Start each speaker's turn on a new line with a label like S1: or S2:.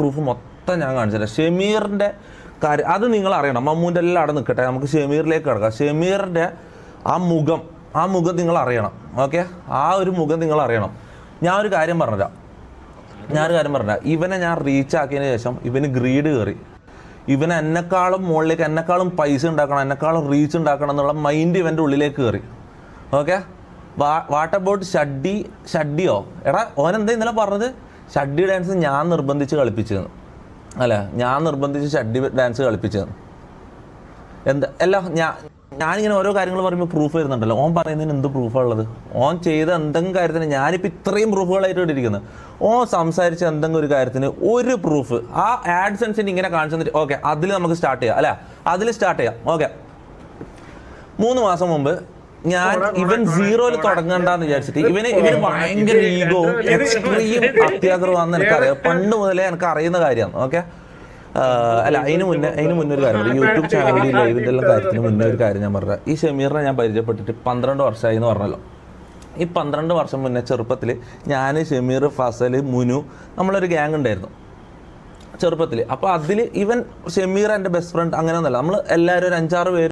S1: Proof മൊത്തം ഞാൻ കാണിച്ചുതരാം. ഷമീറിൻ്റെ കാര്യം അത് നിങ്ങൾ അറിയണം. മമ്മൂൻ്റെ എല്ലാം അവിടെ നിൽക്കട്ടെ, നമുക്ക് ഷമീറിലേക്ക് കിടക്കാം. ഷമീറിൻ്റെ ആ മുഖം നിങ്ങൾ അറിയണം. ഓക്കെ, ആ ഒരു മുഖം നിങ്ങൾ അറിയണം. ഞാൻ ഒരു കാര്യം പറഞ്ഞുതരാം. ഇവനെ ഞാൻ റീച്ച് ആക്കിയതിന് ശേഷം ഇവന് ഗ്രീഡ് കയറി. ഇവന് എന്നെക്കാളും മുകളിലേക്ക്, എന്നെക്കാളും പൈസ ഉണ്ടാക്കണം, എന്നെക്കാളും റീച്ച് ഉണ്ടാക്കണം എന്നുള്ള മൈൻഡ് ഇവൻ്റെ ഉള്ളിലേക്ക് കയറി. ഓക്കെ, വാട്ട് അബൌട്ട് ഷഡ്ഡിയോ? എടാ ഓനെന്താ ഇന്നലെ പറഞ്ഞത്? ഷഡ്ഡി ഡാൻസ് ഞാൻ നിർബന്ധിച്ച് കളിപ്പിച്ചതെന്ന്. അല്ലേ, ഞാൻ നിർബന്ധിച്ച് ഷഡ്ഡി ഡാൻസ് കളിപ്പിച്ചതെന്ന്. എന്താ അല്ല, ഞാനിങ്ങനെ ഓരോ കാര്യങ്ങൾ പറയുമ്പോൾ പ്രൂഫ് വരുന്നുണ്ടല്ലോ. ഓൻ പറയുന്നതിന് എന്ത് പ്രൂഫാണ് ഉള്ളത്? ഓൻ ചെയ്ത എന്തെങ്കിലും കാര്യത്തിന് ഞാനിപ്പോൾ ഇത്രയും പ്രൂഫുകളായിട്ട് ഇട്ടിരിക്കുന്നത്. ഓൻ സംസാരിച്ച എന്തെങ്കിലും ഒരു കാര്യത്തിന് ഒരു പ്രൂഫ് ആ ആഡ്സെൻസിന് ഇങ്ങനെ കാണിച്ചു തന്നിട്ട് ഓക്കെ അതിൽ നമുക്ക് സ്റ്റാർട്ട് ചെയ്യാം. അല്ലേ, അതിൽ സ്റ്റാർട്ട് ചെയ്യാം. ഓക്കെ, 3 മാസം മുമ്പ് ഞാൻ ഇവൻ 0-ൽ തുടങ്ങണ്ടെന്ന് വിചാരിച്ചിട്ട് ഇവന് ഭയങ്കര ഈഗോവും എക്സ്ട്രീം അത്യാഗ്രഹമാണെന്ന് എനിക്കറിയാം. പണ്ട് മുതലേ എനിക്ക് അറിയുന്ന കാര്യമാണ്. ഓക്കെ, അല്ല അതിന് മുന്നേ ഒരു കാര്യം, യൂട്യൂബ് ചാനലിൽ ലൈവിൻ്റെ എല്ലാം കാര്യത്തിന് മുന്നേ ഒരു കാര്യം ഞാൻ പറഞ്ഞത്. ഈ ഷമീറിനെ ഞാൻ പരിചയപ്പെട്ടിട്ട് 12 വർഷമായി എന്ന് പറഞ്ഞല്ലോ. ഈ 12 വർഷം മുന്നേ ചെറുപ്പത്തിൽ ഞാൻ, ഷമീർ, ഫസൽ, മുനു, നമ്മളൊരു ഗ്യാങ് ഉണ്ടായിരുന്നു ചെറുപ്പത്തിൽ. അപ്പോൾ അതിൽ ഷമീർ എൻ്റെ ബെസ്റ്റ് ഫ്രണ്ട് അങ്ങനെയൊന്നുമല്ല. നമ്മൾ എല്ലാവരും ഒരു 5-6 പേര്